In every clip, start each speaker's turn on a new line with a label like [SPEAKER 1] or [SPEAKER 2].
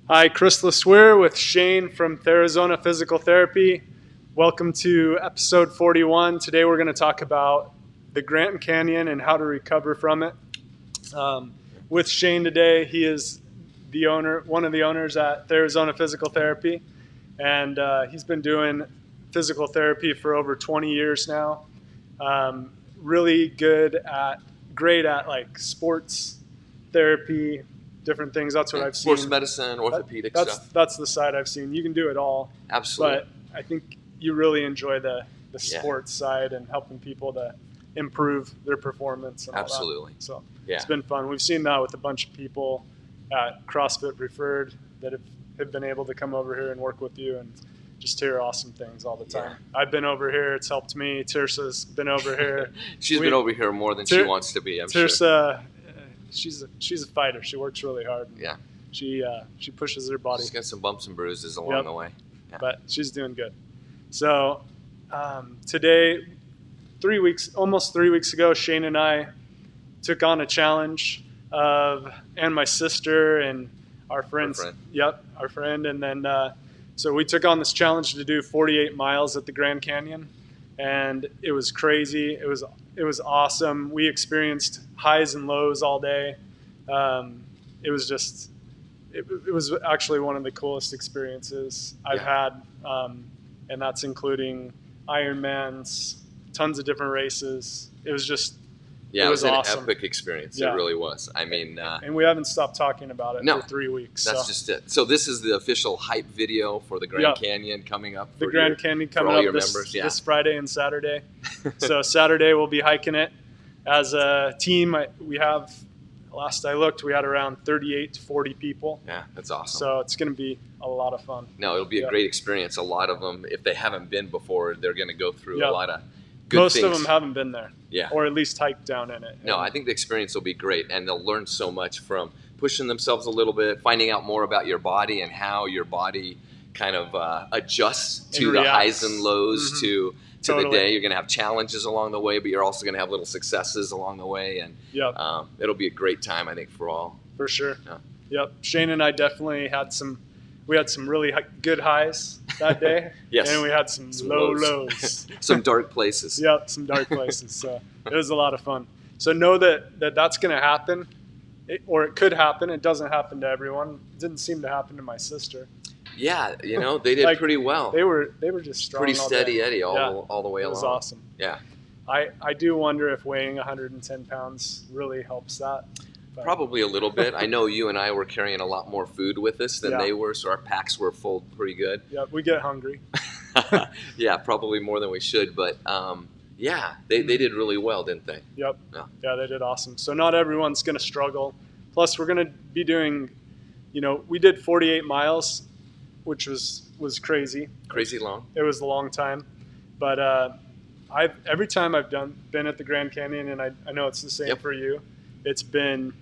[SPEAKER 1] Hi, Kris LeSueur with Shayne from Therazona Physical Therapy. Welcome to episode 41. Today we're going to talk about the Grand Canyon and how to recover from it. With Shayne today, he is the owner, one of the owners at Therazona Physical Therapy, and he's been doing physical therapy for over 20 years now. Really great at like sports therapy, different things. That's what I've seen.
[SPEAKER 2] Sports medicine, orthopedic stuff.
[SPEAKER 1] That's the side I've seen. You can do it all.
[SPEAKER 2] Absolutely.
[SPEAKER 1] But I think you really enjoy the sports side and helping people to improve their performance and all
[SPEAKER 2] Absolutely.
[SPEAKER 1] that. So
[SPEAKER 2] yeah.
[SPEAKER 1] It's been fun. We've seen that with a bunch of people at CrossFit Preferred that have been able to come over here and work with you and just hear awesome things all the time.
[SPEAKER 2] Yeah.
[SPEAKER 1] I've been over here. It's helped me. Tirsa's been over here.
[SPEAKER 2] She's been over here more than she wants to be, I'm sure.
[SPEAKER 1] Tirsa, she's a fighter. She works really hard.
[SPEAKER 2] Yeah.
[SPEAKER 1] She pushes her body.
[SPEAKER 2] She's got some bumps and bruises along the way. Yeah.
[SPEAKER 1] But she's doing good. So today, almost 3 weeks ago, Shayne and I took on a challenge and my sister and our friends. Our friend. And then so we took on this challenge to do 48 miles at the Grand Canyon, and it was crazy. It was awesome. We experienced highs and lows all day. It was actually one of the coolest experiences I've had, and that's including Ironmans, tons of different races. It was just
[SPEAKER 2] it was
[SPEAKER 1] awesome.
[SPEAKER 2] An epic experience. It really was. I mean,
[SPEAKER 1] and we haven't stopped talking about it for 3 weeks.
[SPEAKER 2] That's just it. So this is the official hype video for the Grand Canyon coming up.
[SPEAKER 1] The Grand Canyon coming up this Friday and Saturday. So Saturday we'll be hiking it as a team. We have, last I looked, we had around 38 to 40 people.
[SPEAKER 2] Yeah, that's awesome.
[SPEAKER 1] So it's going to be a lot of fun.
[SPEAKER 2] No, it'll be a great experience. A lot of them, if they haven't been before, they're going to go through a lot of good things.
[SPEAKER 1] Most of them haven't been there.
[SPEAKER 2] Yeah.
[SPEAKER 1] Or at least hiked down in it.
[SPEAKER 2] No, I think the experience will be great, and they'll learn so much from pushing themselves a little bit, finding out more about your body and how your body kind of adjusts to the highs and lows to the day. You're going to have challenges along the way, but you're also going to have little successes along the way, and it'll be a great time, I think, for all.
[SPEAKER 1] For sure. Yeah. Yep. Shayne and I definitely had some really good highs that day.
[SPEAKER 2] Yes.
[SPEAKER 1] And we had some low lows.
[SPEAKER 2] Some dark places.
[SPEAKER 1] Yep, some dark places. So it was a lot of fun. So know that's going to happen, or it could happen. It doesn't happen to everyone. It didn't seem to happen to my sister.
[SPEAKER 2] Yeah, they did pretty well.
[SPEAKER 1] They were just strong.
[SPEAKER 2] Pretty steady
[SPEAKER 1] all
[SPEAKER 2] Eddie all the way along.
[SPEAKER 1] It was awesome.
[SPEAKER 2] Yeah.
[SPEAKER 1] I do wonder if weighing 110 pounds really helps that.
[SPEAKER 2] Probably a little bit. I know you and I were carrying a lot more food with us than they were, so our packs were full pretty good.
[SPEAKER 1] Yeah, we get hungry.
[SPEAKER 2] Yeah, probably more than we should, but they did really well, didn't they?
[SPEAKER 1] Yep. Yeah, they did awesome. So not everyone's going to struggle. Plus, we're going to be doing, we did 48 miles, which was crazy.
[SPEAKER 2] Crazy long.
[SPEAKER 1] It was a long time, but every time I've been at the Grand Canyon, and I know it's the same for you. It's been.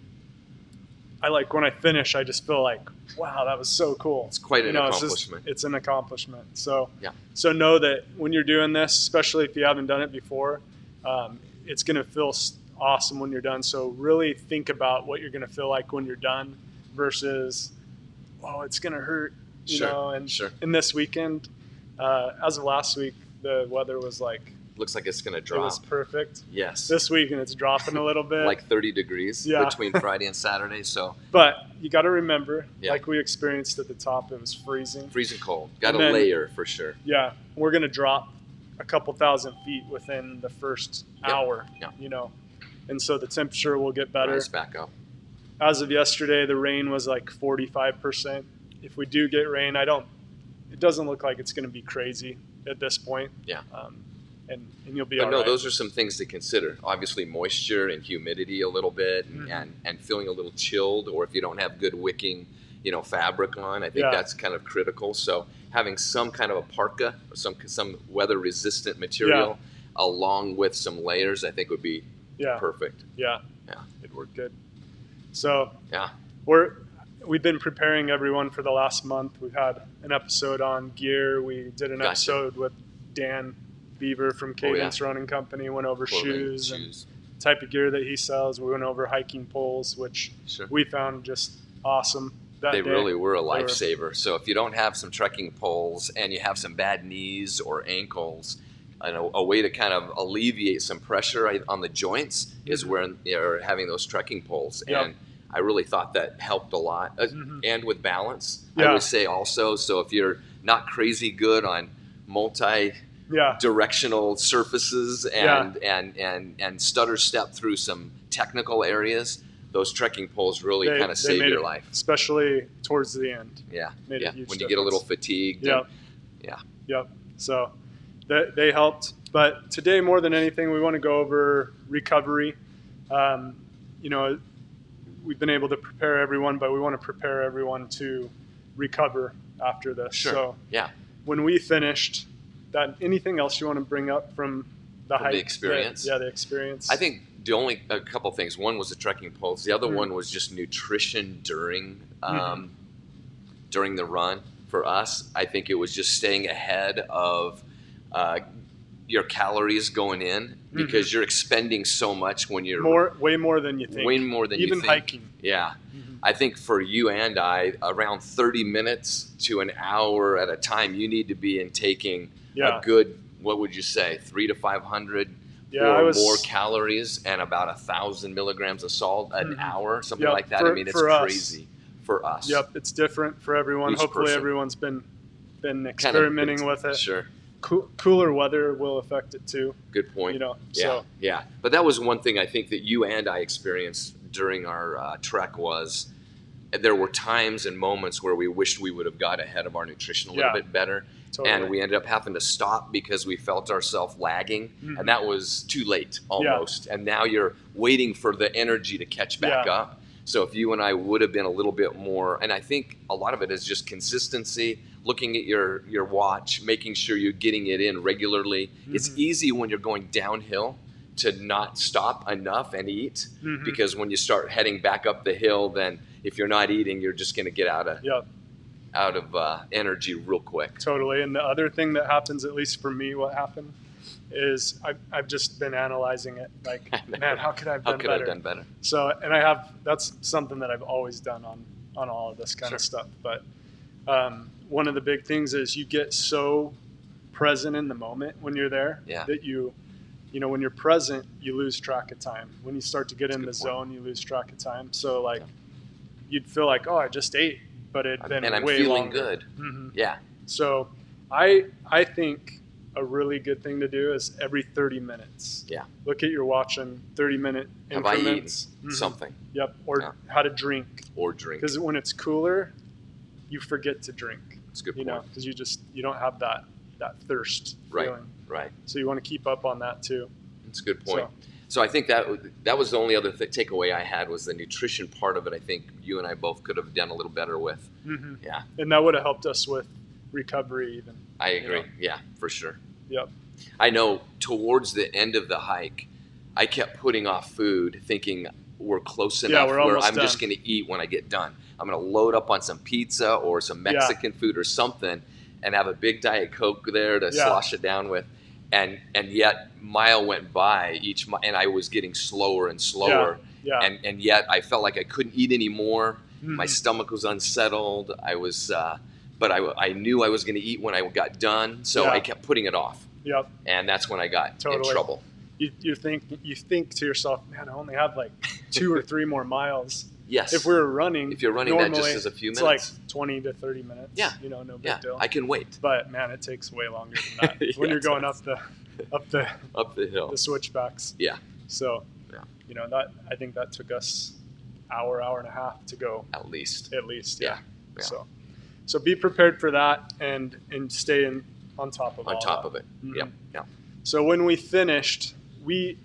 [SPEAKER 1] When I finish, I just feel like, wow, that was so cool.
[SPEAKER 2] It's quite an accomplishment.
[SPEAKER 1] It's an accomplishment. So know that when you're doing this, especially if you haven't done it before, it's going to feel awesome when you're done. So really think about what you're going to feel like when you're done versus, it's going to hurt, And this weekend, as of last week, the weather was
[SPEAKER 2] looks like it's going to drop.
[SPEAKER 1] It was perfect.
[SPEAKER 2] Yes.
[SPEAKER 1] This weekend it's dropping a little bit.
[SPEAKER 2] Like 30 degrees between Friday and Saturday. So.
[SPEAKER 1] But you got to remember, like we experienced at the top, it was freezing.
[SPEAKER 2] Freezing cold. Got to layer for sure.
[SPEAKER 1] Yeah. We're going to drop a couple thousand feet within the first hour, And so the temperature will get better.
[SPEAKER 2] Rise back up.
[SPEAKER 1] As of yesterday, the rain was like 45%. If we do get rain, it doesn't look like it's going to be crazy at this point.
[SPEAKER 2] Yeah.
[SPEAKER 1] And you'll be all right.
[SPEAKER 2] But no, those are some things to consider. Obviously, moisture and humidity a little bit, and feeling a little chilled, or if you don't have good wicking, fabric on, I think that's kind of critical. So having some kind of a parka or some weather-resistant material along with some layers, I think would be perfect.
[SPEAKER 1] Yeah, it'd work good. So we've been preparing everyone for the last month. We've had an episode on gear. We did an episode with Dan Beaver from Cadence Running Company, went over shoes and type of gear that he sells. We went over hiking poles, which we found just awesome. They
[SPEAKER 2] really were a lifesaver. So if you don't have some trekking poles and you have some bad knees or ankles, a way to kind of alleviate some pressure on the joints is when you're having those trekking poles. And I really thought that helped a lot. And with balance, I would say also. So if you're not crazy good on directional surfaces and stutter step through some technical areas, those trekking poles really kind of save your life,
[SPEAKER 1] especially towards the end.
[SPEAKER 2] When you get a little fatigued.
[SPEAKER 1] So they helped. But today, more than anything, we want to go over recovery. We've been able to prepare everyone, but we want to prepare everyone to recover after this. So when we finished, anything else you want to bring up from the hike?
[SPEAKER 2] The experience?
[SPEAKER 1] The experience.
[SPEAKER 2] I think a couple things. One was the trekking poles. The other one was just nutrition during the run. For us, I think it was just staying ahead of your calories going in, because you're expending so much when you're
[SPEAKER 1] way more than you think.
[SPEAKER 2] Way more than you think.
[SPEAKER 1] Even hiking.
[SPEAKER 2] Yeah. I think for you and I, around 30 minutes to an hour at a time, you need to be intaking a good, what would you say, 300 to 500 or more calories and about 1,000 milligrams of salt an hour, something like that. It's crazy for us.
[SPEAKER 1] It's different for everyone. Hopefully everyone's been experimenting with it.
[SPEAKER 2] Sure.
[SPEAKER 1] Cooler weather will affect it too.
[SPEAKER 2] Good point. But that was one thing I think that you and I experienced during our trek was there were times and moments where we wished we would have got ahead of our nutrition a little bit better. Totally. And we ended up having to stop because we felt ourselves lagging, and that was too late almost. And now you're waiting for the energy to catch back up. So if you and I would have been a little bit more, and I think a lot of it is just consistency, looking at your watch, making sure you're getting it in regularly. It's easy when you're going downhill to not stop enough and eat, because when you start heading back up the hill, then if you're not eating, you're just going to get out of energy real quick.
[SPEAKER 1] Totally. And the other thing that happens, at least for me, what happened is I've just been analyzing it. Like, man, how could I have done better? So, and that's something that I've always done on all of this kind of stuff. But one of the big things is you get so present in the moment when you're there that when you're present, you lose track of time. When you start to get in the zone, you lose track of time. So you'd feel like, oh, I just ate, but it'd been
[SPEAKER 2] and I'm
[SPEAKER 1] way
[SPEAKER 2] feeling
[SPEAKER 1] longer.
[SPEAKER 2] Good. Yeah.
[SPEAKER 1] So I think a really good thing to do is every 30 minutes.
[SPEAKER 2] Yeah.
[SPEAKER 1] Look at your watch in 30-minute increments.
[SPEAKER 2] Have I eaten something?
[SPEAKER 1] Yep. Or how to drink. Because when it's cooler, you forget to drink.
[SPEAKER 2] That's a good point.
[SPEAKER 1] Because you don't have that thirst feeling.
[SPEAKER 2] Right.
[SPEAKER 1] So you want to keep up on that too.
[SPEAKER 2] That's a good point. So I think that was the only other takeaway I had was the nutrition part of it. I think you and I both could have done a little better with. Yeah.
[SPEAKER 1] And that would have helped us with recovery even.
[SPEAKER 2] I agree. Yeah, for sure.
[SPEAKER 1] Yep.
[SPEAKER 2] I know towards the end of the hike, I kept putting off food thinking we're close enough where I'm just going to eat when I get done. I'm going to load up on some pizza or some Mexican food or something and have a big Diet Coke there to slosh it down with. And yet mile went by and I was getting slower and slower. And yet I felt like I couldn't eat anymore. My stomach was unsettled. I was, but I knew I was going to eat when I got done. So I kept putting it off.
[SPEAKER 1] Yep.
[SPEAKER 2] And that's when I got in trouble.
[SPEAKER 1] You think to yourself, man, I only have like 2 or 3 more miles.
[SPEAKER 2] Yes.
[SPEAKER 1] If you're running,
[SPEAKER 2] normally, that just is a few minutes.
[SPEAKER 1] It's like 20 to 30 minutes.
[SPEAKER 2] Yeah.
[SPEAKER 1] No big deal.
[SPEAKER 2] I can wait.
[SPEAKER 1] But man, it takes way longer than that when you're going up the
[SPEAKER 2] hill,
[SPEAKER 1] the switchbacks.
[SPEAKER 2] Yeah.
[SPEAKER 1] So, that I think that took us hour and a half to go.
[SPEAKER 2] At least.
[SPEAKER 1] Yeah. So be prepared for that and stay on top of
[SPEAKER 2] it. Yeah.
[SPEAKER 1] So when we finished, we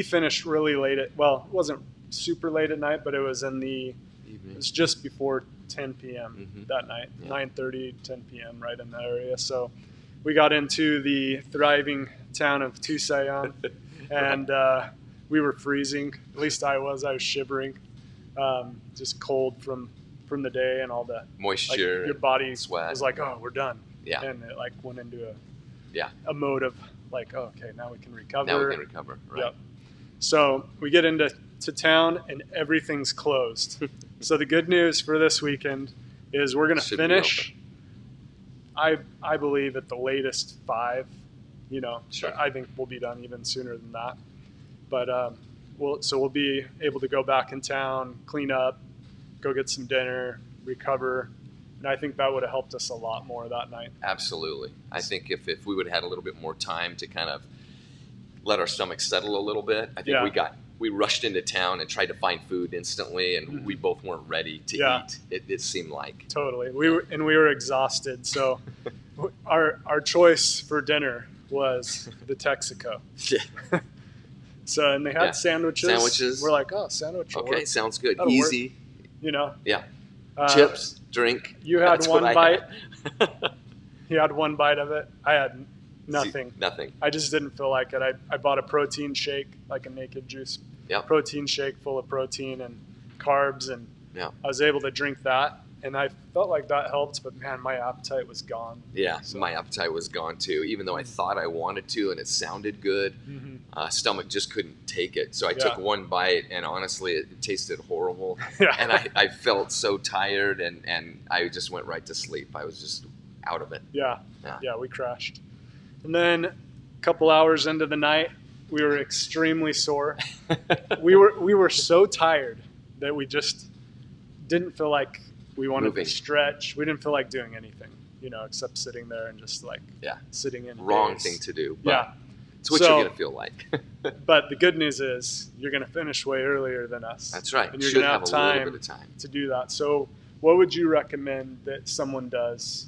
[SPEAKER 1] finished really late it wasn't super late at night, but it was in the evening. It was just before 10 p.m. that night, 9:30, 10 p.m. right in that area. So we got into the thriving town of Tusayan, and we were freezing. At least I was shivering, just cold from the day and all the
[SPEAKER 2] moisture.
[SPEAKER 1] Your body
[SPEAKER 2] sweat.
[SPEAKER 1] was like, oh, we're done.
[SPEAKER 2] Yeah.
[SPEAKER 1] And it went into a mode of okay, now we can recover.
[SPEAKER 2] Right.
[SPEAKER 1] Yep. So we get into town and everything's closed. So the good news for this weekend is we're going to finish, I believe, at the latest 5.
[SPEAKER 2] Sure.
[SPEAKER 1] I think we'll be done even sooner than that. But we'll be able to go back in town, clean up, go get some dinner, recover. And I think that would have helped us a lot more that night.
[SPEAKER 2] Absolutely. I think if we would have had a little bit more time to kind of let our stomachs settle a little bit, I think we rushed into town and tried to find food instantly, and we both weren't ready to eat. It seemed like.
[SPEAKER 1] Totally. We were exhausted. So our choice for dinner was the Texaco.
[SPEAKER 2] Yeah.
[SPEAKER 1] So, and they had sandwiches. We're like, oh, sandwich.
[SPEAKER 2] Okay, sounds good.
[SPEAKER 1] That'll
[SPEAKER 2] Easy.
[SPEAKER 1] work.
[SPEAKER 2] Yeah. Chips, drink.
[SPEAKER 1] You had one bite. You had one bite of it. I had nothing.
[SPEAKER 2] Nothing.
[SPEAKER 1] I just didn't feel like it. I bought a protein shake, like a Naked Juice protein shake full of protein and carbs, and I was able to drink that, and I felt like that helped, but man, my appetite was gone.
[SPEAKER 2] Yeah, so my appetite was gone too. Even though I thought I wanted to and it sounded good, stomach just couldn't take it. So I took one bite, and honestly, it tasted horrible. And I felt so tired, and I just went right to sleep. I was just out of it. Yeah,
[SPEAKER 1] we crashed. And then a couple hours into the night, we were extremely sore. we were so tired that we just didn't feel like we wanted to stretch. We didn't feel like doing anything, except sitting there and just sitting in.
[SPEAKER 2] Wrong thing to do. But it's what you're going to feel like.
[SPEAKER 1] But the good news is you're going to finish way earlier than us.
[SPEAKER 2] That's right.
[SPEAKER 1] And you're going to have time to do that. So what would you recommend that someone does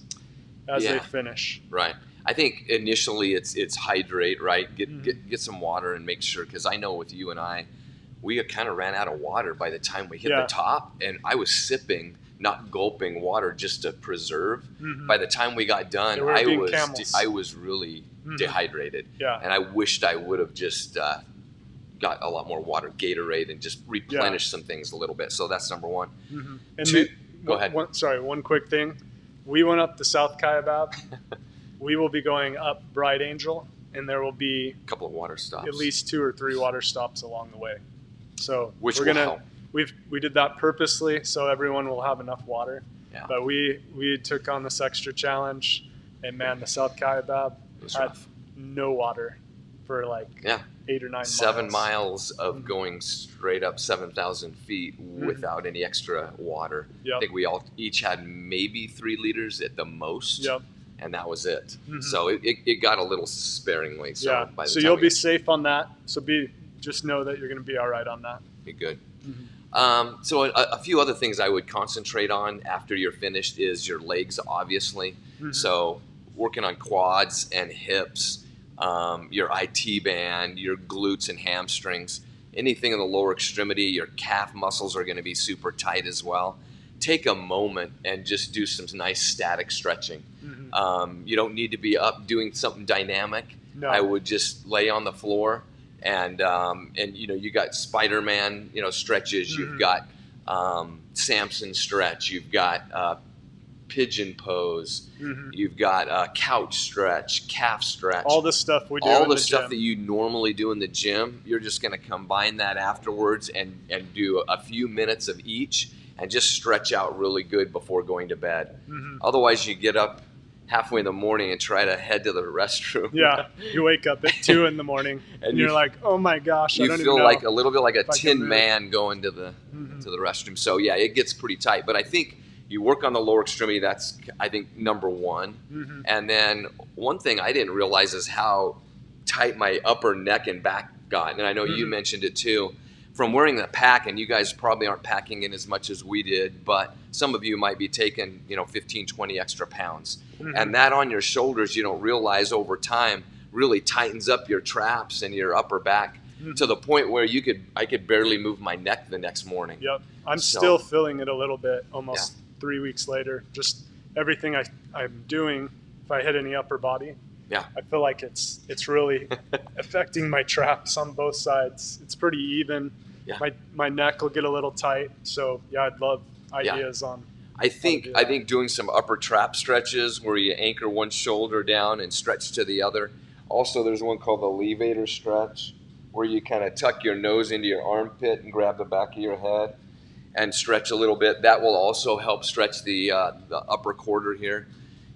[SPEAKER 1] as they finish?
[SPEAKER 2] Right. I think initially it's hydrate, right? Get some water and make sure, because I know with you and I, we kind of ran out of water by the time we hit the top, and I was sipping, not gulping water just to preserve. By the time we got done, I was really dehydrated, and I wished I would have just got a lot more water, Gatorade, and just replenished some things a little bit. So that's number one.
[SPEAKER 1] And
[SPEAKER 2] go ahead.
[SPEAKER 1] One quick thing. We went up the South Kaibab. We will be going up Bright Angel, and there will be
[SPEAKER 2] a couple of water stops,
[SPEAKER 1] at least 2 or 3 water stops along the way. So
[SPEAKER 2] which we're gonna help.
[SPEAKER 1] We did that purposely so everyone will have enough water. Yeah. But we took on this extra challenge, and man, the South Kaibab had no water for 8 or 9 miles.
[SPEAKER 2] 7 miles of going straight up 7,000 feet without any extra water. I think we all each had maybe 3 liters at the most. And that was it. So it got a little sparingly. So by the time
[SPEAKER 1] you'll be safe on that. So just know that you're going to be all right on that.
[SPEAKER 2] Be good. So a few other things I would concentrate on after you're finished is your legs, obviously. So working on quads and hips, your IT band, your glutes and hamstrings, anything in the lower extremity, your calf muscles are going to be super tight as well. Take a moment and just do some nice static stretching. You don't need to be up doing something dynamic. No. I would just lay on the floor and you got Spider-Man stretches. You've got Samson stretch. You've got pigeon pose. You've got couch stretch, calf stretch.
[SPEAKER 1] All the stuff we do.
[SPEAKER 2] All the stuff that you normally do in the gym. You're just going to combine that afterwards and do a few minutes of each. And just stretch out really good before going to bed. Otherwise, you get up halfway in the morning and try to head to the restroom.
[SPEAKER 1] Yeah, you wake up at 2 in the morning and you're like, oh my gosh, I don't even know.
[SPEAKER 2] You feel like a little bit like a tin man going to the restroom. So yeah, it gets pretty tight. But I think you work on the lower extremity. That's, I think, number one. And then one thing I didn't realize is how tight my upper neck and back got. And I know you mentioned it too. From wearing the pack, and you guys probably aren't packing in as much as we did, but some of you might be taking 15, 20 extra pounds. And that on your shoulders, you don't realize over time, really tightens up your traps and your upper back to the point where I could barely move my neck the next morning.
[SPEAKER 1] Yep. I'm still feeling it a little bit almost 3 weeks later. Just everything I'm doing, if I hit any upper body, I feel like it's really affecting my traps on both sides. It's pretty even. My neck will get a little tight. So I'd love ideas on.
[SPEAKER 2] I think doing some upper trap stretches where you anchor one shoulder down and stretch to the other. Also, there's one called the levator stretch where you kind of tuck your nose into your armpit and grab the back of your head. and stretch a little bit. That will also help stretch the upper quarter here.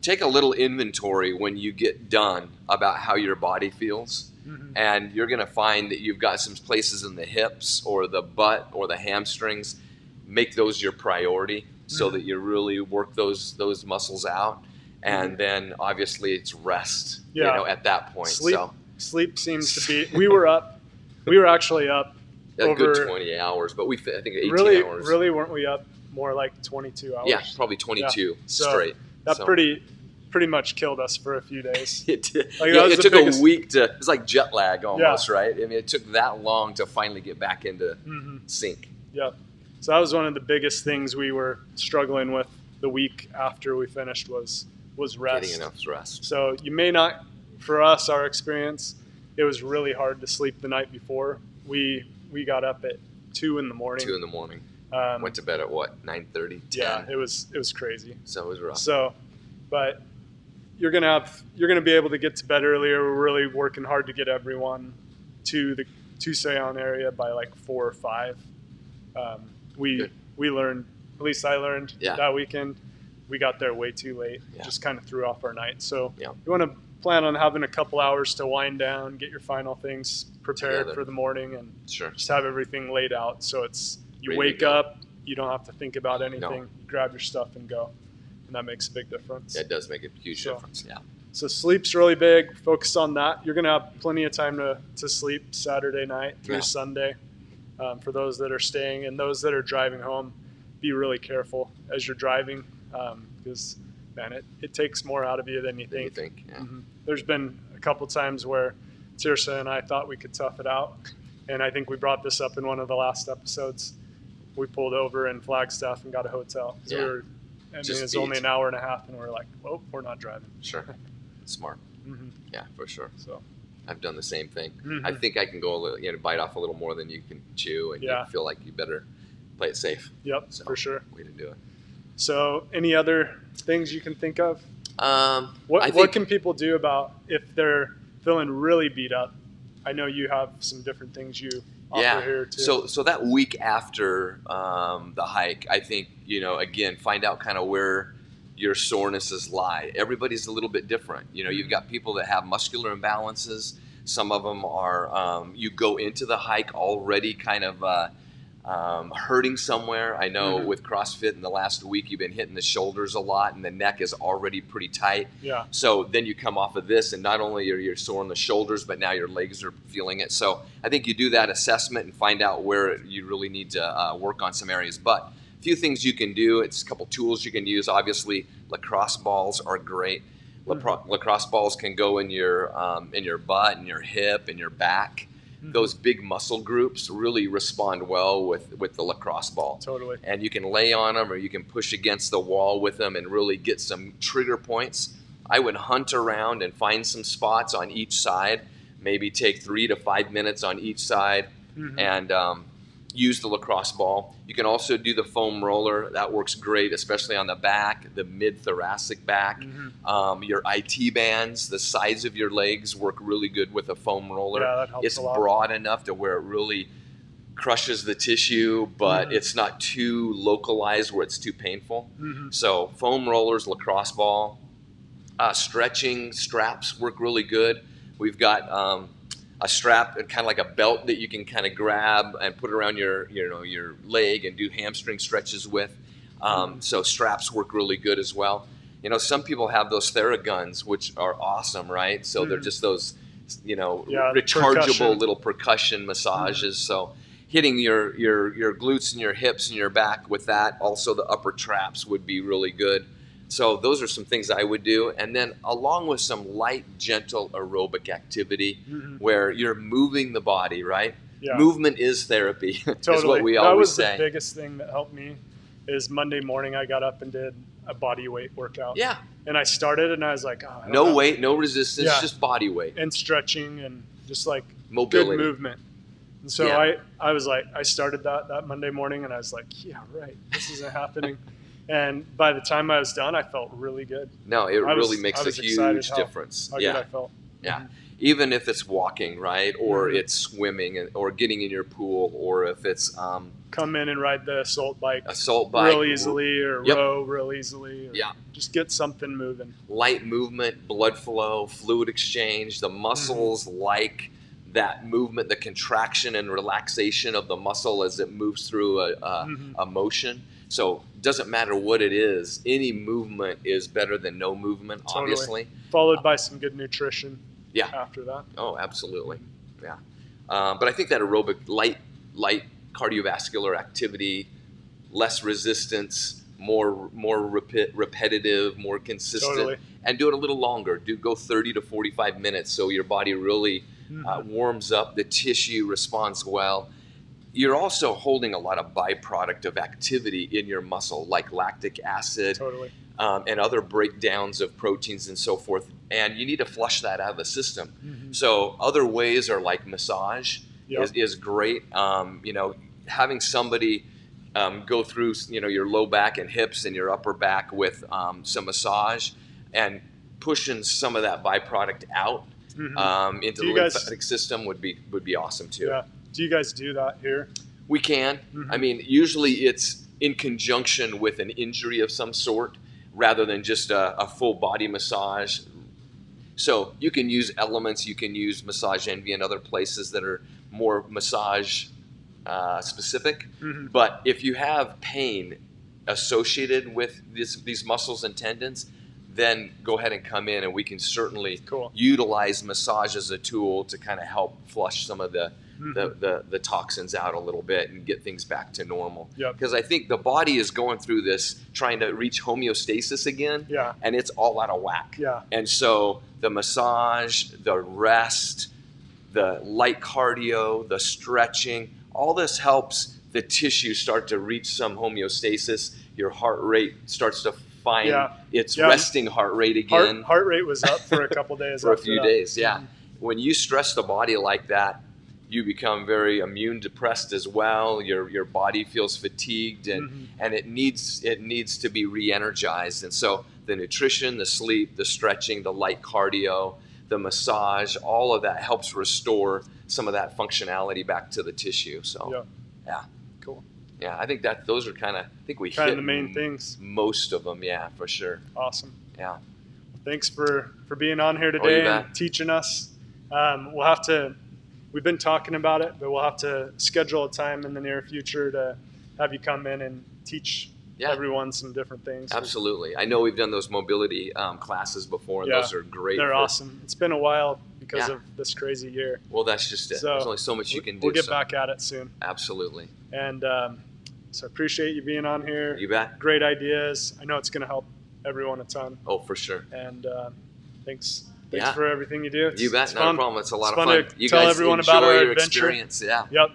[SPEAKER 2] Take a little inventory when you get done about how your body feels. And you're going to find that you've got some places in the hips or the butt or the hamstrings. Make those your priority so that you really work those muscles out. And then obviously it's rest, at that point.
[SPEAKER 1] Sleep seems to be, we were actually up
[SPEAKER 2] a
[SPEAKER 1] over
[SPEAKER 2] good 20 hours, but I think 18 hours.
[SPEAKER 1] Really weren't we up more like 22 hours?
[SPEAKER 2] Yeah, probably 22 straight.
[SPEAKER 1] That pretty much killed us for a few days.
[SPEAKER 2] It did.
[SPEAKER 1] Like,
[SPEAKER 2] it took a week to, it's like jet lag almost, right? I mean, it took that long to finally get back into sync.
[SPEAKER 1] Yep. So that was one of the biggest things we were struggling with the week after we finished was rest.
[SPEAKER 2] Getting enough rest.
[SPEAKER 1] So you may not, for us, our experience, it was really hard to sleep the night before. We got up at 2 in the morning.
[SPEAKER 2] 2 in the morning. Went to bed at what, 9:30, 10?
[SPEAKER 1] Yeah, it was crazy.
[SPEAKER 2] So it was rough.
[SPEAKER 1] So, but you're gonna be able to get to bed earlier. We're really working hard to get everyone to the Tucson area by like 4 or 5. We learned, at least I learned that weekend, we got there way too late. Just kind of threw off our night. So you want to plan on having a couple hours to wind down, get your final things prepared for the morning, and just have everything laid out. So it's you wake up, you don't have to think about anything. You grab your stuff and go, and that makes a big difference.
[SPEAKER 2] That does make a huge difference. Yeah.
[SPEAKER 1] So sleep's really big. Focus on that. You're gonna have plenty of time to sleep Saturday night through Sunday. For those that are staying and those that are driving home, be really careful as you're driving, because man, it takes more out of you than you think.
[SPEAKER 2] Yeah.
[SPEAKER 1] There's been a couple times where Tirsa and I thought we could tough it out, and I think we brought this up in one of the last episodes. We pulled over in Flagstaff and got a hotel. So it's only an hour and a half, and we're like, "Oh, we're not driving."
[SPEAKER 2] Sure, smart. Yeah, for sure.
[SPEAKER 1] So
[SPEAKER 2] I've done the same thing. I think I can go a little, bite off a little more than you can chew, and you feel like you better play it safe.
[SPEAKER 1] Yep, so, for sure.
[SPEAKER 2] Way to do it.
[SPEAKER 1] So, any other things you can think of? What can people do about if they're feeling really beat up? I know you have some different things you offer here too.
[SPEAKER 2] So that week after the hike, I think, again, find out kind of where your sorenesses lie. Everybody's a little bit different. You've got people that have muscular imbalances. Some of them are, you go into the hike already kind of hurting somewhere. I know with CrossFit in the last week, you've been hitting the shoulders a lot and the neck is already pretty tight.
[SPEAKER 1] Yeah.
[SPEAKER 2] So then you come off of this and not only are you sore in the shoulders, but now your legs are feeling it. So I think you do that assessment and find out where you really need to work on some areas. But a few things you can do. It's a couple tools you can use. Obviously, lacrosse balls are great. Lacrosse balls can go in your butt, in your hip, in your back. Those big muscle groups really respond well with the lacrosse ball.
[SPEAKER 1] Totally.
[SPEAKER 2] And you can lay on them or you can push against the wall with them and really get some trigger points. I would hunt around and find some spots on each side, maybe take 3 to 5 minutes on each side and use the lacrosse ball. You can also do the foam roller. That works great, especially on the back, the mid-thoracic back. Your IT bands, the sides of your legs work really good with a foam roller.
[SPEAKER 1] Yeah, that helps
[SPEAKER 2] it's
[SPEAKER 1] a lot.
[SPEAKER 2] broad enough to where it really crushes the tissue, but it's not too localized where it's too painful. So foam rollers, lacrosse ball, stretching straps work really good. We've got a strap, kind of like a belt that you can kind of grab and put around your leg and do hamstring stretches with. So straps work really good as well. Some people have those Theraguns, which are awesome, right? So they're just those, rechargeable little percussion massages. So hitting your glutes and your hips and your back with that, also the upper traps would be really good. So those are some things I would do. And then along with some light, gentle aerobic activity where you're moving the body, right?
[SPEAKER 1] Yeah.
[SPEAKER 2] Movement is therapy,
[SPEAKER 1] Totally.
[SPEAKER 2] is what we always say.
[SPEAKER 1] That was the biggest thing that helped me is Monday morning I got up and did a body weight workout.
[SPEAKER 2] Yeah.
[SPEAKER 1] And I started and I was like,
[SPEAKER 2] no weight, no resistance, just body weight.
[SPEAKER 1] And stretching and just like
[SPEAKER 2] mobility.
[SPEAKER 1] Good movement. And so I was like, I started that Monday morning and I was like, yeah, right, this isn't happening. And by the time I was done, I felt really good.
[SPEAKER 2] No, it really makes a huge difference.
[SPEAKER 1] How good I felt.
[SPEAKER 2] Yeah. even if it's walking, right, or it's swimming, or getting in your pool, or if it's
[SPEAKER 1] come in and ride the assault bike
[SPEAKER 2] real
[SPEAKER 1] easily, or row real easily, or just get something moving.
[SPEAKER 2] Light movement, blood flow, fluid exchange. The muscles like that movement, the contraction and relaxation of the muscle as it moves through a motion. So it doesn't matter what it is. Any movement is better than no movement, obviously.
[SPEAKER 1] Followed by some good nutrition after that.
[SPEAKER 2] Oh, absolutely. Yeah. But I think that aerobic, light cardiovascular activity, less resistance, more repetitive, more consistent, and do it a little longer. Go 30 to 45 minutes so your body really warms up, the tissue responds well. You're also holding a lot of byproduct of activity in your muscle, like lactic acid and other breakdowns of proteins and so forth. And you need to flush that out of the system. So other ways are like massage is great. Having somebody go through your low back and hips and your upper back with some massage and pushing some of that byproduct out into the lymphatic system would be awesome too.
[SPEAKER 1] Yeah. Do you guys do that here?
[SPEAKER 2] We can. I mean, usually it's in conjunction with an injury of some sort rather than just a full body massage. So you can use elements. You can use Massage Envy and other places that are more massage specific. But if you have pain associated with these muscles and tendons, then go ahead and come in, and we can certainly utilize massage as a tool to kind of help flush some of the toxins out a little bit and get things back to normal. Because I think the body is going through this, trying to reach homeostasis again, and it's all out of whack. And so the massage, the rest, the light cardio, the stretching, all this helps the tissue start to reach some homeostasis. Your heart rate starts to find its resting heart rate again.
[SPEAKER 1] Heart rate was up for a couple days.
[SPEAKER 2] For a few days, When you stress the body like that, you become very immune depressed as well. Your body feels fatigued, and it needs to be re-energized. And so the nutrition, the sleep, the stretching, the light cardio, the massage, all of that helps restore some of that functionality back to the tissue. So
[SPEAKER 1] cool.
[SPEAKER 2] Yeah, I think those are we hit
[SPEAKER 1] the main things.
[SPEAKER 2] Most of them, for sure.
[SPEAKER 1] Awesome.
[SPEAKER 2] Yeah.
[SPEAKER 1] Well, thanks for being on here today and teaching us. We've been talking about it, but we'll have to schedule a time in the near future to have you come in and teach everyone some different things.
[SPEAKER 2] Absolutely. I know we've done those mobility classes before, and those are great.
[SPEAKER 1] They're awesome. It's been a while because of this crazy year.
[SPEAKER 2] Well, that's just it. There's only so much you can do.
[SPEAKER 1] We'll get back at it soon.
[SPEAKER 2] Absolutely.
[SPEAKER 1] And so I appreciate you being on here.
[SPEAKER 2] You bet.
[SPEAKER 1] Great ideas. I know it's going to help everyone a ton.
[SPEAKER 2] Oh, for sure.
[SPEAKER 1] And thanks for everything you do.
[SPEAKER 2] You bet. Not a problem. It's a lot of fun.
[SPEAKER 1] You tell everyone about our adventure.
[SPEAKER 2] Experience. Yeah.
[SPEAKER 1] Yep.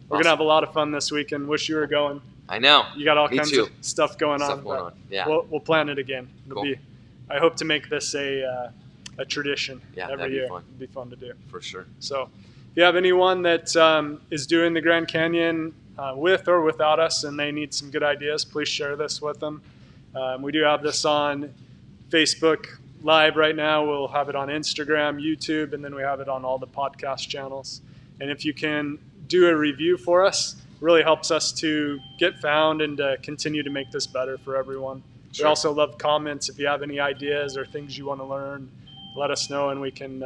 [SPEAKER 1] We're going to have a lot of fun this weekend. Wish you were going.
[SPEAKER 2] I know.
[SPEAKER 1] You got all kinds of stuff going on.
[SPEAKER 2] Yeah.
[SPEAKER 1] We'll plan it again. I hope to make this a tradition every year.
[SPEAKER 2] Fun.
[SPEAKER 1] It'd be fun to do.
[SPEAKER 2] For sure.
[SPEAKER 1] So if you have anyone that is doing the Grand Canyon with or without us and they need some good ideas, please share this with them. We do have this on Facebook Live right now. We'll have it on Instagram, YouTube, and then we have it on all the podcast channels. And if you can do a review for us, it really helps us to get found and to continue to make this better for everyone. Sure. We also love comments. If you have any ideas or things you want to learn, let us know, and we can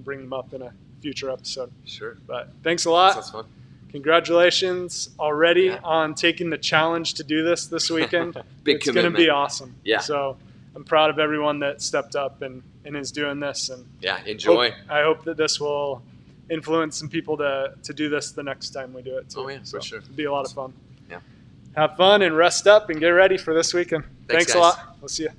[SPEAKER 1] bring them up in a future episode.
[SPEAKER 2] Sure.
[SPEAKER 1] But thanks a lot.
[SPEAKER 2] That's fun.
[SPEAKER 1] Congratulations already on taking the challenge to do this weekend.
[SPEAKER 2] Big commitment.
[SPEAKER 1] It's going to be awesome.
[SPEAKER 2] Yeah.
[SPEAKER 1] So I'm proud of everyone that stepped up and is doing this. And
[SPEAKER 2] enjoy.
[SPEAKER 1] I hope that this will influence some people to do this the next time we do it too.
[SPEAKER 2] Oh yeah, for sure.
[SPEAKER 1] It'll be a lot of fun.
[SPEAKER 2] Yeah.
[SPEAKER 1] Have fun and rest up and get ready for this weekend. Thanks a lot. We'll see you.